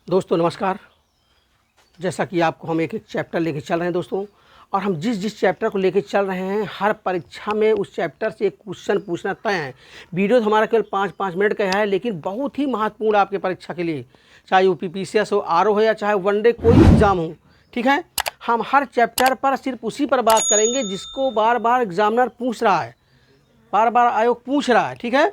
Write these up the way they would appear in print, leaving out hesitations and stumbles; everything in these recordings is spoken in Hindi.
दोस्तों नमस्कार। जैसा कि आपको हम एक एक चैप्टर लेके चल रहे हैं दोस्तों, और हम जिस चैप्टर को लेके चल रहे हैं हर परीक्षा में उस चैप्टर से एक क्वेश्चन पूछना तय है। वीडियो तो हमारा केवल 5-5 मिनट का है, लेकिन बहुत ही महत्वपूर्ण आपके परीक्षा के लिए, चाहे यूपीपीसीएस हो, आरओ हो या चाहे वनडे कोई एग्ज़ाम हो। ठीक है, हम हर चैप्टर पर सिर्फ उसी पर बात करेंगे जिसको बार बार एग्जामिनर पूछ रहा है, बार बार आयोग पूछ रहा है। ठीक है,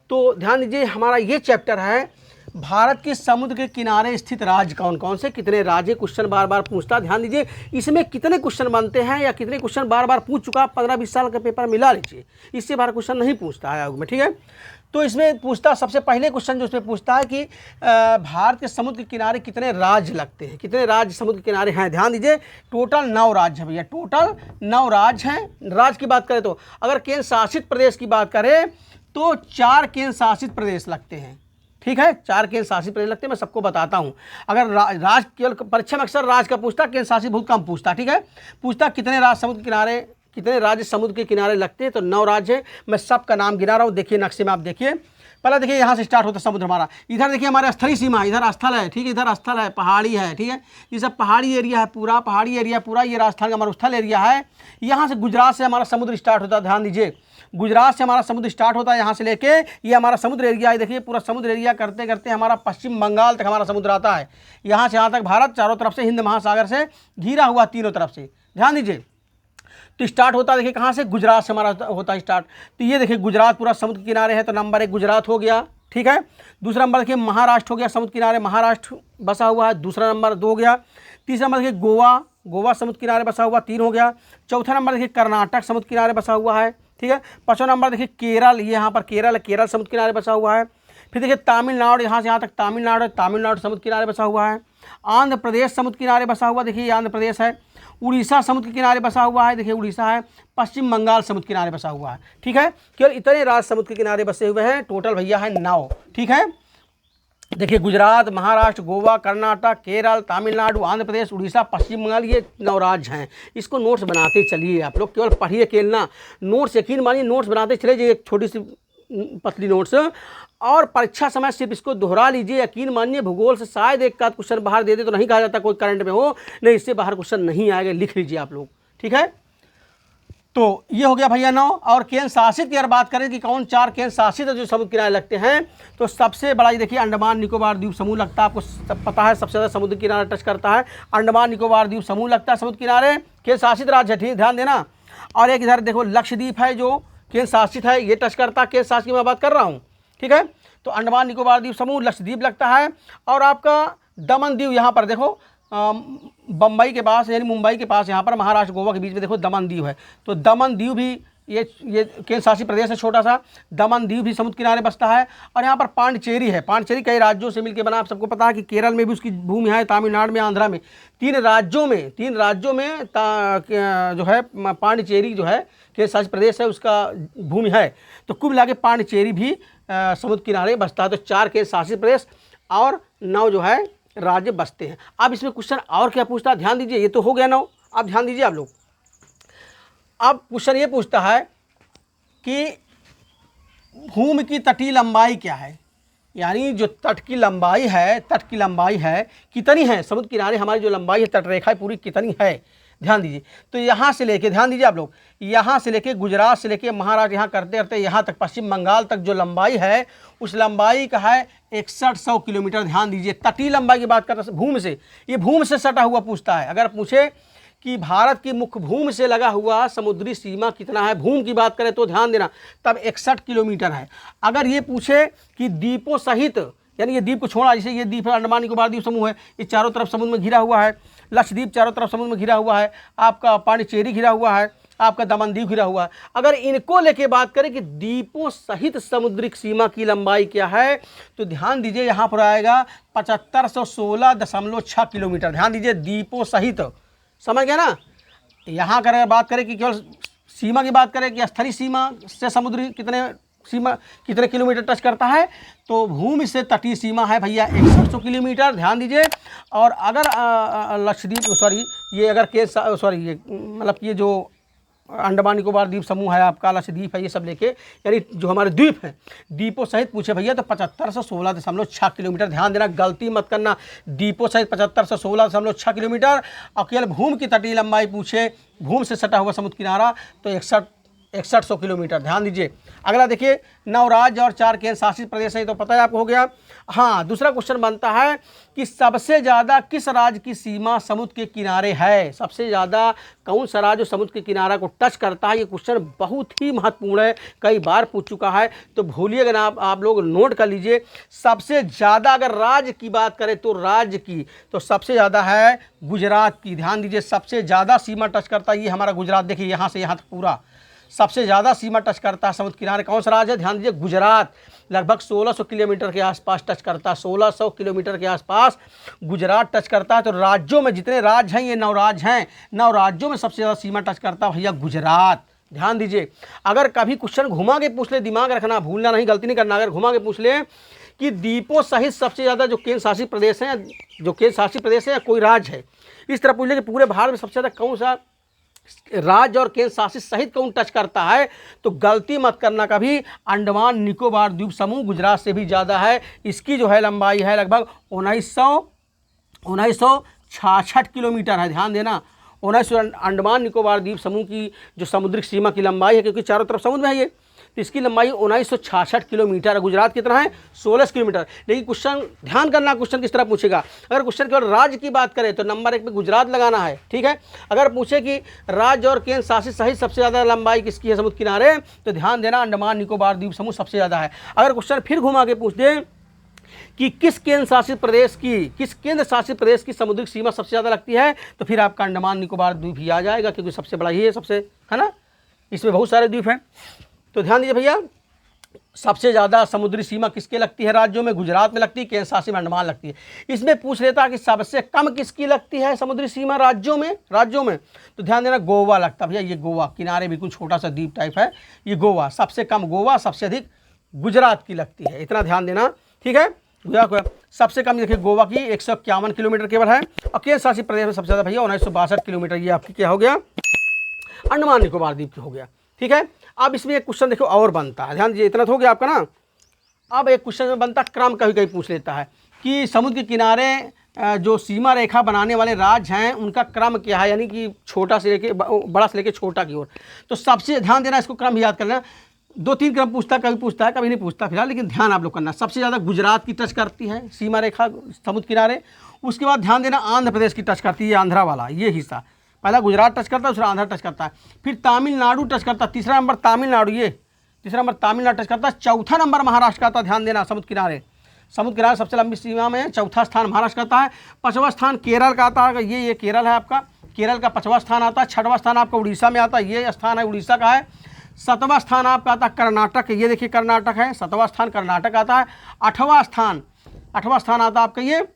तो ध्यान दीजिए, हमारा ये चैप्टर है भारत के समुद्र के किनारे स्थित राज्य कौन कौन से, कितने राज्य, क्वेश्चन बार बार पूछता। ध्यान दीजिए, इसमें कितने क्वेश्चन बनते हैं या कितने क्वेश्चन बार बार पूछ चुका, 15-20 साल का पेपर मिला लीजिए, इससे बार क्वेश्चन नहीं पूछता है आयोग में। ठीक है, तो इसमें पूछता, सबसे पहले क्वेश्चन जो इसमें पूछता है कि भारत के समुद्र के किनारे कितने राज्य लगते हैं, कितने राज्य समुद्र के किनारे हैं। ध्यान दीजिए, टोटल 9 राज्य हैं भैया, टोटल 9 राज्य हैं। राज्य की बात करें तो अगर केंद्र शासित प्रदेश की बात करें तो 4 केंद्र शासित प्रदेश लगते हैं। ठीक है, 4 केंद्र शासित प्रदेश लगते हैं, मैं सबको बताता हूं। अगर राज्य केवल परीक्षा में अक्सर राज्य का पूछता, केंद्र शासित बहुत कम पूछता। ठीक है, पूछता कितने राज्य समुद्र किनारे, कितने राज्य समुद्र के किनारे लगते हैं, तो 9 राज्य हैं। मैं सबका नाम गिना रहा हूँ, देखिए नक्शे में आप देखिए। पहले देखिए, यहाँ से स्टार्ट होता है समुद्र हमारा, इधर देखिए हमारे स्थलीय सीमा, इधर स्थल है। ठीक है, इधर स्थल है, पहाड़ी है। ठीक है, ये सब पहाड़ी एरिया है, पूरा पहाड़ी एरिया पूरा, ये राजस्थान का मरुस्थल एरिया है। यहाँ से गुजरात से हमारा समुद्र स्टार्ट होता है। ध्यान दीजिए, गुजरात से हमारा समुद्र स्टार्ट होता है, यहाँ से लेके ये हमारा समुद्र एरिया है। देखिए पूरा समुद्र एरिया करते करते हमारा पश्चिम बंगाल तक हमारा समुद्र आता है। यहाँ से यहाँ तक भारत चारों तरफ से हिंद महासागर से घिरा हुआ, तीनों तरफ से। ध्यान दीजिए, तो स्टार्ट होता है, देखिए कहाँ से, गुजरात से हमारा होता है स्टार्ट। तो ये देखिए गुजरात पूरा समुद्र किनारे है, तो नंबर 1 गुजरात हो गया। ठीक है, दूसरा नंबर देखिए महाराष्ट्र हो गया, समुद्र किनारे महाराष्ट्र बसा हुआ है, दूसरा नंबर 2 हो गया। तीसरा नंबर देखिए गोवा, गोवा समुद्र किनारे बसा हुआ, 3 हो गया। चौथा नंबर देखिए कर्नाटक समुद्र किनारे बसा हुआ है। ठीक है, 5वां नंबर देखिए केरल, ये यहाँ पर केरल है, केरल समुद्र किनारे बसा हुआ है। फिर देखिए तमिलनाडु, यहाँ से यहाँ तक तमिलनाडु है, तमिलनाडु समुद्र किनारे बसा हुआ है। आंध्र प्रदेश समुद्र किनारे बसा हुआ, देखिए ये आंध्र प्रदेश है। उड़ीसा समुद्र के किनारे बसा हुआ है, देखिए उड़ीसा है। पश्चिम बंगाल समुद्र किनारे बसा हुआ है। ठीक है, केवल इतने राज्य समुद्र के किनारे बसे हुए हैं, टोटल भैया है 9। ठीक है, देखिए गुजरात, महाराष्ट्र, गोवा, कर्नाटक, केरल, तमिलनाडु, आंध्र प्रदेश, उड़ीसा, पश्चिम बंगाल, ये 9 राज्य हैं। इसको नोट्स बनाते चलिए आप लोग, केवल पढ़िए केलना, नोट्स यकीन मानिए नोट्स बनाते चले जाइए, एक छोटी सी पतली नोट्स, और परीक्षा समय सिर्फ इसको दोहरा लीजिए। यकीन मानिए भूगोल से शायद एक आध क्वेश्चन बाहर दे दे, तो नहीं कहा जाता कोई करंट में हो, नहीं इससे बाहर क्वेश्चन नहीं आएगा, लिख लीजिए आप लोग। ठीक है, तो ये हो गया भैया 9। और केंद्र शासित की अगर बात करें कि कौन 4 केंद्र शासित जो समुद्र किनारे लगते हैं, तो सबसे बड़ा ये देखिए अंडमान निकोबार द्वीप समूह लगता है। आपको सब पता है, सबसे ज़्यादा समुद्र किनारे टच करता है, अंडमान निकोबार द्वीप समूह लगता है समुद्र किनारे, केंद्र शासित राज्य है। ठीक, ध्यान देना। और एक इधर देखो लक्षद्वीप है जो केंद्र शासित है, ये टच करता है, केंद्र शासित की मैं बात कर रहा हूँ। ठीक है, तो अंडमान निकोबार द्वीप समूह, लक्षद्वीप लगता है। और आपका दमन द्वीप, यहाँ पर देखो बम्बई के पास यानी मुंबई के पास, यहाँ पर महाराष्ट्र गोवा के बीच में देखो दमन द्वीप है, तो दमन द्वीप भी ये केंद्र शासित प्रदेश है छोटा सा, दमन द्वीप भी समुद्र किनारे बसता है। और यहाँ पर पांडिचेरी है, पांडिचेरी कई राज्यों से मिलकर बना, आप सबको पता है कि केरल में भी उसकी भूमि है, तमिलनाडु में, आंध्रा में, 3 राज्यों में जो है पांडिचेरी जो है केंद्र शासित प्रदेश है, उसका भूमि है। तो कुल मिला के पांडिचेरी भी समुद्र किनारे बसता है। तो 4 केंद्र शासित प्रदेश और 9 जो है राज्य बसते हैं। अब इसमें क्वेश्चन और क्या पूछता है, ध्यान दीजिए, ये तो हो गया 9। अब ध्यान दीजिए आप लोग, अब क्वेश्चन ये पूछता है कि भूमि की तटीय लंबाई क्या है, यानी जो तट की लंबाई है कितनी है, समुद्र किनारे हमारी जो लंबाई है, तटरेखा पूरी कितनी है। ध्यान दीजिए, तो यहाँ से लेके, ध्यान दीजिए आप लोग, यहाँ से लेके गुजरात से लेके महाराष्ट्र, यहाँ करते करते यहाँ तक पश्चिम बंगाल तक जो लंबाई है, उस लंबाई का है 6100 किलोमीटर। ध्यान दीजिए, तटीय लंबाई की बात करते हैं भूमि से, ये भूमि से सटा हुआ पूछता है। अगर पूछे कि भारत की मुख्य भूमि से लगा हुआ समुद्री सीमा कितना है, भूमि की बात करें तो ध्यान देना, तब 61 किलोमीटर है। अगर ये पूछे कि द्वीपों सहित, यानी ये द्वीप को छोड़ा, जैसे ये द्वीप है, अंडमान निकोबार द्वीप समूह है, ये चारों तरफ समुद्र में घिरा हुआ है, लक्षद्वीप चारों तरफ समुद्र में घिरा हुआ है, आपका पांडिचेरी घिरा हुआ है, आपका दमन द्वीप घिरा हुआ है। अगर इनको लेके बात करें कि द्वीपों सहित समुद्रिक सीमा की लंबाई क्या है, तो ध्यान दीजिए यहाँ पर आएगा 7516.6 किलोमीटर। ध्यान दीजिए, द्वीपों सहित, समझ गया ना। यहाँ अगर बात करें कि केवल सीमा की बात करें कि स्थलीय सीमा से समुद्री कितने किलोमीटर टच करता है, तो भूमि से तटीय सीमा है भैया 6100 किलोमीटर। ध्यान दीजिए। और अगर लक्षद्वीप, सॉरी ये अगर केस, सॉरी ये मतलब ये जो अंडमान निकोबार द्वीप समूह है आपका, लक्षद्वीप है, ये सब लेके यानी जो हमारे द्वीप हैं द्वीपों सहित पूछे भैया तो 75 से 16.6 किलोमीटर। ध्यान देना, गलती मत करना, द्वीपों सहित 75 से 16.6 किलोमीटर। और केवल भूमि की तटीय लंबाई पूछे, भूमि से सटा हुआ समुद्र किनारा तो 6100 किलोमीटर। ध्यान दीजिए। अगला देखिए, 9 राज्य और 4 केंद्र शासित प्रदेश है, तो पता है आपको हो गया। हाँ, दूसरा क्वेश्चन बनता है कि सबसे ज़्यादा किस राज्य की सीमा समुद्र के किनारे है। सबसे ज़्यादा कौन सा राज्य समुद्र के किनारा को टच करता है, ये क्वेश्चन बहुत ही महत्वपूर्ण है, कई बार पूछ चुका है, तो भूलिएगा ना, आप लोग नोट कर लीजिए। सबसे ज़्यादा अगर राज्य की बात करें तो राज्य की तो सबसे ज़्यादा है गुजरात की। ध्यान दीजिए, सबसे ज़्यादा सीमा टच करता है ये हमारा गुजरात। देखिए यहाँ से यहाँ तक पूरा सबसे ज़्यादा सीमा टच करता है समुद्र किनारे कौन सा राज्य है, ध्यान दीजिए गुजरात। लगभग 1600 किलोमीटर के आसपास टच करता है, 1600 किलोमीटर के आसपास गुजरात टच करता है। तो राज्यों में जितने राज्य हैं, ये 9 राज्य हैं, 9 राज्यों में सबसे ज़्यादा सीमा टच करता है भैया गुजरात। ध्यान दीजिए। अगर कभी क्वेश्चन घुमा के पूछ ले, दिमाग रखना, भूलना नहीं, गलती नहीं करना, अगर घुमा के पूछ ले कि द्वीपों सहित सबसे ज़्यादा जो केंद्र शासित प्रदेश हैं, जो केंद्र शासित प्रदेश है या कोई राज्य है, इस तरह पूछ ले कि पूरे भारत में सबसे ज़्यादा कौन सा राज्य और केंद्र शासित सहित कौन टच करता है, तो गलती मत करना कभी, अंडमान निकोबार द्वीप समूह गुजरात से भी ज़्यादा है। इसकी जो है लंबाई है लगभग 1966 किलोमीटर है। ध्यान देना, 1900 अंडमान निकोबार द्वीप समूह की जो समुद्रिक सीमा की लंबाई है, क्योंकि चारों तरफ समुद्र है ये, तो इसकी लंबाई 1966 किलोमीटर है। गुजरात कितना है, 16 किलोमीटर। लेकिन क्वेश्चन ध्यान करना, क्वेश्चन किस तरह पूछेगा। अगर क्वेश्चन केवल राज्य की बात करें तो नंबर 1 पे गुजरात लगाना है, ठीक है। अगर पूछे कि राज्य और केंद्र शासित सहित सबसे ज़्यादा लंबाई किसकी है समुद्र किनारे, तो ध्यान देना अंडमान निकोबार द्वीप समूह सबसे ज़्यादा है। अगर क्वेश्चन फिर घुमा के पूछ दे कि किस केंद्र शासित प्रदेश की समुद्रिक सीमा सबसे ज़्यादा लगती है, तो फिर आपका अंडमान निकोबार द्वीप ही आ जाएगा, क्योंकि सबसे बड़ा ही है, सबसे, है ना, इसमें बहुत सारे द्वीप हैं। तो ध्यान दीजिए भैया, सबसे ज़्यादा समुद्री सीमा किसके लगती है राज्यों में, गुजरात में लगती है, केंद्र शासित में अंडमान लगती है। इसमें पूछ लेता कि सबसे कम किसकी लगती है समुद्री सीमा राज्यों में, तो ध्यान देना गोवा लगता है भैया। ये गोवा किनारे बिल्कुल छोटा सा द्वीप टाइप है, ये गोवा सबसे कम, गोवा सबसे अधिक गुजरात की लगती है, इतना ध्यान देना, ठीक है। गुजरात सबसे कम देखिए गोवा की 151 किलोमीटर केवल है, और केंद्र शासित प्रदेश में सबसे ज़्यादा भैया 1962 किलोमीटर, ये आपकी क्या हो गया, अंडमान निकोबार द्वीप की हो गया, ठीक है। अब इसमें एक क्वेश्चन देखो और बनता है, ध्यान दीजिए, इतना तो हो गया आपका ना। अब एक क्वेश्चन में बनता क्रम, कभी कभी पूछ लेता है कि समुद्र के किनारे जो सीमा रेखा बनाने वाले राज्य हैं उनका क्रम क्या है, यानी कि छोटा से लेके बड़ा से लेके छोटा की ओर। तो सबसे ध्यान देना, इसको क्रम याद करना, 2-3 क्रम पूछता है, कभी नहीं पूछता फिलहाल, लेकिन ध्यान आप लोग करना। सबसे ज़्यादा गुजरात की टच करती है सीमा रेखा समुद्र किनारे, उसके बाद ध्यान देना आंध्र प्रदेश की टच करती है, आंध्रा वाला ये हिस्सा, पहला गुजरात टच करता है, दूसरा आंध्र टच करता है, फिर तमिलनाडु टच करता है, तीसरा नंबर तमिलनाडु, ये तीसरा नंबर तमिलनाडु टच करता है, चौथा नंबर महाराष्ट्र का आता है। ध्यान देना, समुद्र किनारे सबसे लंबी सीमा में चौथा स्थान महाराष्ट्र का आता है, 5वां स्थान केरल का आता है, ये केरल है आपका, केरल का 5वां स्थान आता है, 6वां स्थान आपका उड़ीसा में आता है, ये स्थान है उड़ीसा का है, 7वां स्थान आपका आता है कर्नाटक, ये देखिए कर्नाटक है, 7वां स्थान कर्नाटक आता है, 8वां स्थान आता है आपका ये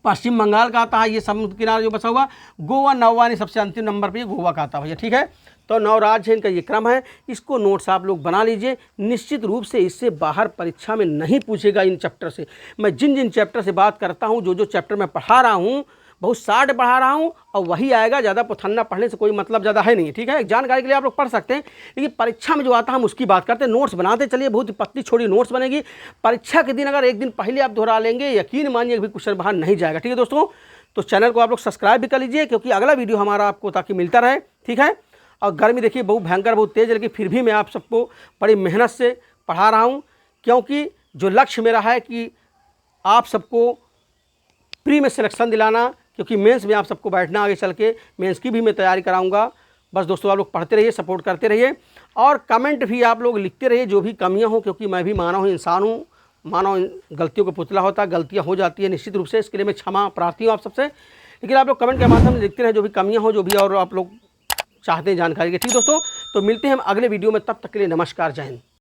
पश्चिम बंगाल का आता है, ये समुद्र किनारे जो बसा हुआ, गोवा 9वां सबसे अंतिम नंबर पे गोवा का आता है भैया, ठीक है। तो 9 राज्य है, इनका ये क्रम है, इसको नोट्स आप लोग बना लीजिए। निश्चित रूप से इससे बाहर परीक्षा में नहीं पूछेगा इन चैप्टर से। मैं जिन चैप्टर से बात करता हूँ, जो चैप्टर मैं पढ़ा रहा हूँ, बहुत शार्ट पढ़ा रहा हूँ और वही आएगा, ज़्यादा पथन्ना पढ़ने से कोई मतलब ज़्यादा है नहीं, ठीक है। जानकारी के लिए आप लोग पढ़ सकते हैं, लेकिन परीक्षा में जो आता है हम उसकी बात करते हैं। नोट्स बनाते चलिए, बहुत पतली छोटी नोट्स बनेगी, परीक्षा के दिन अगर एक दिन पहले आप दोहरा लेंगे, यकीन मानिए भी क्वेश्चन बाहर नहीं जाएगा, ठीक है दोस्तों। तो चैनल को आप लोग सब्सक्राइब भी कर लीजिए, क्योंकि अगला वीडियो हमारा आपको ताकि मिलता रहे, ठीक है। और गर्मी देखिए बहुत भयंकर, बहुत तेज़, लेकिन फिर भी मैं आप सबको बड़ी मेहनत से पढ़ा रहा हूँ, क्योंकि जो लक्ष्य मेरा है कि आप सबको प्री में सिलेक्शन दिलाना, क्योंकि मेंस में आप सबको बैठना, आगे चल के मेंस की भी मैं तैयारी कराऊंगा। बस दोस्तों, आप लोग पढ़ते रहिए, सपोर्ट करते रहिए, और कमेंट भी आप लोग लिखते रहिए जो भी कमियां हो, क्योंकि मैं भी मानव इंसान हूँ, मानव गलतियों का पुतला होता है, गलतियां हो जाती है निश्चित रूप से, इसके लिए मैं क्षमा प्रार्थी हूँ आप सबसे। लेकिन आप लोग कमेंट के माध्यम से लिखते रहे जो भी कमियाँ हो, जो भी और आप लोग चाहते हैं जानकारी के, ठीक दोस्तों। तो मिलते हैं हम अगले वीडियो में, तब तक के लिए नमस्कार, जय हिंद।